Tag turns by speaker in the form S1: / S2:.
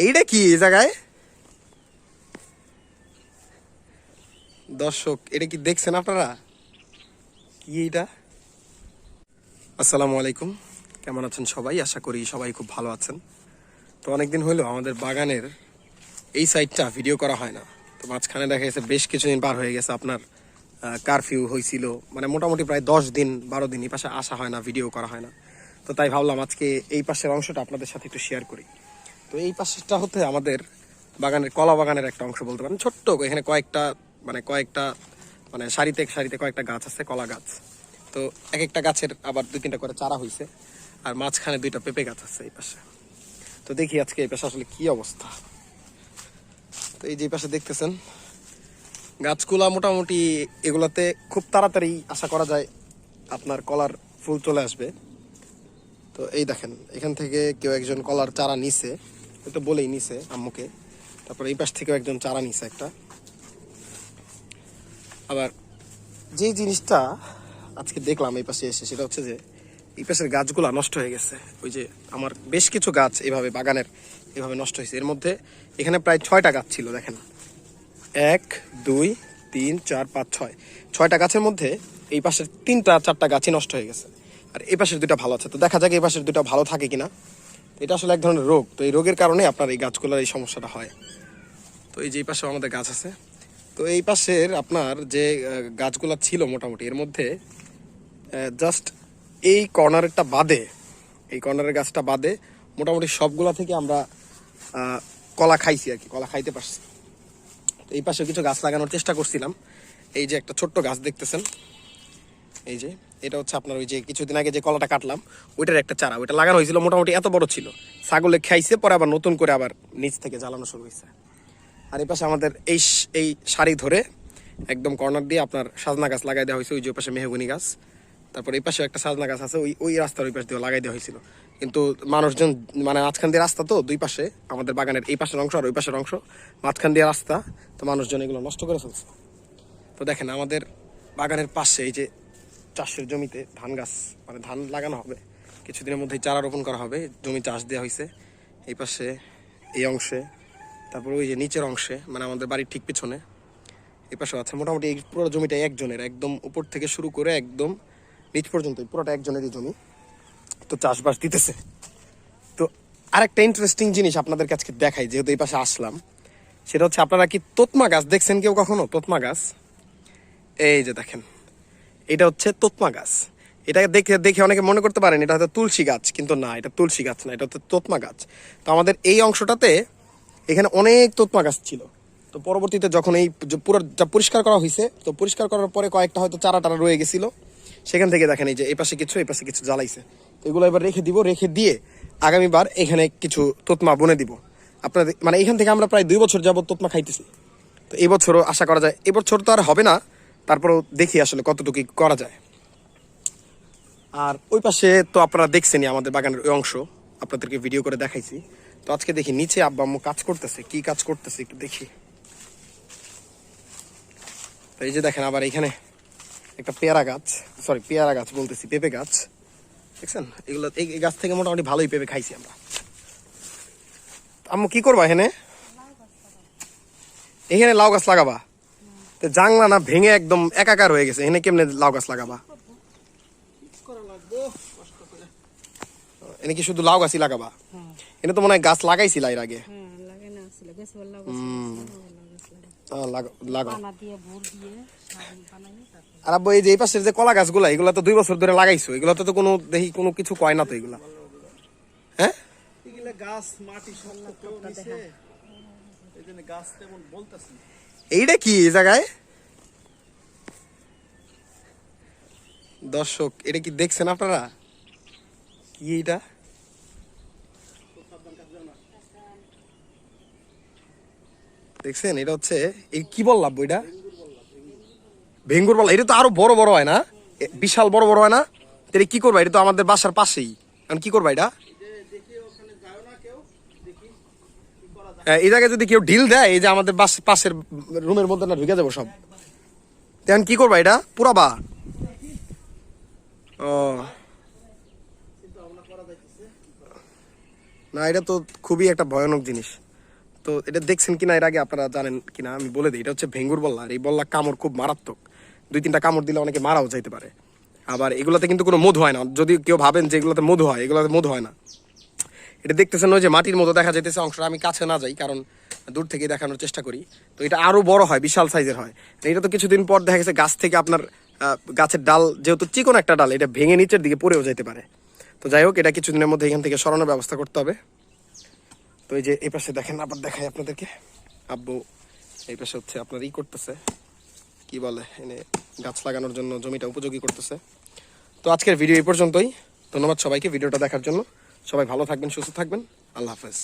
S1: এইটা কি এই জায়গায় দর্শক, এটা কি দেখছেন আপনারা? কি এইটা? আসসালামু আলাইকুম, কেমন আছেন সবাই? আশা করি সবাই খুব ভালো আছেন। তো অনেকদিন হইলো আমাদের বাগানের এই সাইডটা ভিডিও করা হয় না। তো মাঝখানে দেখা গেছে বেশ কিছুদিন পার হয়ে গেছে, আপনার কারফিউ হয়েছিল, মানে মোটামুটি প্রায় 10 দিন 12 দিন এই পাশে আসা হয় না, ভিডিও করা হয় না। তো তাই ভাবলাম আজকে এই পাশের অংশটা আপনাদের সাথে একটু শেয়ার করি। তো এই পাশটা হচ্ছে আমাদের বাগানের কলা বাগানের একটা অংশ বলতে পারেন, ছোট্ট। এখানে কয়েকটা মানে সারিতে সারিতে কয়েকটা গাছ আছে, কলা গাছ। তো এক একটা গাছের আবার 2-3টা করে চারা হয়েছে, আর মাঝখানে 2টা পেঁপে গাছ আছে এই পাশে। তো দেখি আজকে এই পাশে আসলে কি অবস্থা। তো এই যে পাশে দেখতেছেন গাছগুলা, মোটামুটি এগুলাতে খুব তাড়াতাড়ি আশা করা যায় আপনার কলার ফুল চলে আসবে। তো এই দেখেন, এখান থেকে কেউ একজন কলার চারা নিছে, তো বলেই নিছে আম্মুকে। তারপর এই পাশ থেকেও একজন চারা নিছে একটা। আবার যে জিনিসটা আজকে দেখলাম এই পাশে এসে, সেটা হচ্ছে যে এই পাশের গাছগুলা নষ্ট হয়ে গেছে। ওই যে আমার বেশ কিছু গাছ এভাবে বাগানের এভাবে নষ্ট হয়েছে। এর মধ্যে এখানে প্রায় 6টা গাছ ছিল, দেখেন 1 2 3 4 5 6 6টা গাছের মধ্যে এই পাশের 3-4টা গাছই নষ্ট হয়ে গেছে, আর এই পাশের 2টা ভালো আছে। তো দেখা যাক এই পাশের 2টা ভালো থাকে কিনা। এটা আসলে এক ধরনের রোগ, তো এই রোগের কারণে আপনার এই গাছগুলোর এই সমস্যাটা হয়। তো এই যে এই পাশেও আমাদের গাছ আছে। তো এই পাশের আপনার যে গাছগুলো ছিল মোটামুটি, এর মধ্যে জাস্ট এই কর্নারেরটা বাদে, এই কর্নারের গাছটা বাদে মোটামুটি সবগুলা থেকে আমরা কলা খাইছি আর কি, কলা খাইতে পারছি। তো এই পাশে কিছু গাছ লাগানোর চেষ্টা করছিলাম। এই যে একটা ছোট্ট গাছ দেখতেছেন, এই যে এটা হচ্ছে আপনার ওই যে কিছুদিন আগে যে কলাটা কাটলাম ওইটার একটা চারা, ওইটা লাগানো হয়েছিল, মোটামুটি এত বড় ছিল। ছাগলে খাইছে, পরে আবার নতুন করে আবার নিচ থেকে জ্বালানো শুরু হয়েছে। আর এই পাশে আমাদের এই সারি ধরে একদম কর্নার দিয়ে আপনার সাজনা গাছ লাগাই দেওয়া হয়েছে, ওই যে পাশে মেহগনি গাছ। তারপর এই পাশে একটা সাজনা গাছ আছে, ওই রাস্তার ওই পাশ দিয়ে লাগাই দেওয়া হয়েছিল। কিন্তু মানুষজন, মানে মাঝখান দিয়ে রাস্তা, তো দুই পাশে আমাদের বাগানের এই পাশের অংশ আর ওই পাশের অংশ, মাঝখান দিয়ে রাস্তা, তো মানুষজন এগুলো নষ্ট করে ফেলছে। তো দেখেন আমাদের বাগানের পাশে এই যে চাষের জমিতে ধান গাছ, মানে ধান লাগানো হবে কিছুদিনের মধ্যেই, চারা রোপণ করা হবে, জমি চাষ দেওয়া হয়েছে এই পাশে এই অংশে। তারপর ওই যে নিচের অংশে, মানে আমাদের বাড়ির ঠিক পিছনে এই পাশে আছে। মোটামুটি এই পুরো জমিটা একজনের, একদম উপর থেকে শুরু করে একদম নিচ পর্যন্ত পুরোটা একজনেরই জমি। তো চাষবাস দিতেছে। তো আরেকটা ইন্টারেস্টিং জিনিস আপনাদের কাছে দেখাই, যেহেতু এই পাশে আসলাম, সেটা হচ্ছে আপনারা কি তোতমা গাছ দেখছেন কেউ কখনো? তোতমা গাছ, এই যে দেখেন, এটা হচ্ছে তোতমা গাছ। এটা দেখে দেখে অনেকে মনে করতে পারেন এটা হয়তো তুলসী গাছ, কিন্তু না, এটা তুলসী গাছ না, এটা হচ্ছে তোতমা গাছ। তো আমাদের এই অংশটাতে এখানে অনেক তোতমা গাছ ছিল। তো পরবর্তীতে যখন এই পুরো পরিষ্কার করা হয়েছে, তো পরিষ্কার করার পরে কয়েকটা হয়তো চারা টারা রয়ে গেছিল, সেখান থেকে দেখেন এই যে এই পাশে কিছু জ্বালাইছে। তো এগুলো এবার রেখে দিব, রেখে দিয়ে আগামীবার এখানে কিছু তোতমা বনে দিব আপনাদের। মানে এখান থেকে আমরা প্রায় 2 বছর যাবত তোতমা খাইতেছি। তো এই বছরও আশা করা যায়, এবছর তো আর হবে না, তারপরেও দেখি আসলে কতটুকু করা যায়। আর ওই পাশে তো আপনারা দেখছেনই আমাদের বাগানের ওই অংশ, আপনাদেরকে ভিডিও করে দেখাইছি। তো আজকে দেখি নিচে আব্বা আম্মু কাজ করতেছে, কি কাজ করতেছে একটু দেখি। তো এই যে দেখেন আবার এখানে একটা পেয়ারা গাছ বলতেছি, পেঁপে গাছ দেখছেন। এগুলো এই গাছ থেকে মোটামুটি ভালোই পেঁপে খাইছি আমরা। আম্মু কি করবা এখানে? এখানে লাউ গাছ লাগাবা? তো জাংলা না ভেঙে একদম একাকার হয়ে গেছে, এখানে কেমনে লাউ গাছ লাগাবা? এনে কি শুধু লাউ গাছই লাগাবা? এনে তো মনে হয় গাছ লাগাইছিল এর আগে। আর আব্বু এই যে এই পাশের যে কলা গাছগুলা, এগুলা তো 2 বছর ধরে লাগাইছো, এগুলা তো কোনো দেখি কোনো কিছু কয় না তো এগুলা। হ্যাঁ, এইটা কি এই জায়গায় দর্শক, এটা কি দেখছেন আপনারা? কি এটা? দেখছেন, এটা হচ্ছে এই কি বললাম বইটা, ভেঙ্গুর বল। এটা তো আরো বড় বড় হয় না, বিশাল বড় বড় হয় না? এটা কি করবা? এটা তো আমাদের বাসার পাশেই, এখন কি করবা এটা? এই জায়গায় যদি কেউ ঢিল দেয়, এই যে আমাদের পাশের রুমের মধ্যে না ঢুকে যাবো সব। এখন কি করবা এটা পুরাবা? ও না, এটা তো খুবই একটা ভয়ানক জিনিস। তো এটা দেখছেন কিনা এর আগে আপনারা জানেন কিনা আমি বলে দিই, এটা হচ্ছে ভেঙ্গুর বল্লা। আর এই বল্লা কামড় খুব মারাত্মক, 2-3টা কামড় দিলে অনেকে মারাও যাইতে পারে। আবার এগুলোতে কিন্তু কোনো মধু হয় না, যদি কেউ ভাবেন যে এগুলোতে মধু হয়, এগুলোতে মধু হয় না। এটা দেখতেছেন ওই যে মাটির মতো দেখা যাইতেছে অংশটা, আমি কাছে না যাই কারণ দূর থেকে দেখানোর চেষ্টা করি। তো এটা আরো বড় হয়, বিশাল সাইজের হয়। এটা তো কিছুদিন পর দেখা গেছে গাছ থেকে আপনার গাছের ডাল যেহেতু চিকন একটা ডাল, এটা ভেঙে নিচের দিকে পড়েও যেতে পারে। তো যাই হোক, এটা কিছুদিনের মধ্যে এখান থেকে সরানোর ব্যবস্থা করতে হবে। তো এই যে এই পাশে দেখেন, আবার দেখাই আপনাদেরকে। আব্বু এই পাশে হচ্ছে আপনার করতেছে, কি বলে, এনে গাছ লাগানোর জন্য জমিটা উপযোগী করতেছে। তো আজকের ভিডিও এই পর্যন্তই। ধন্যবাদ সবাইকে ভিডিওটা দেখার জন্য। সবাই ভালো থাকবেন, সুস্থ থাকবেন। আল্লাহ হাফেজ।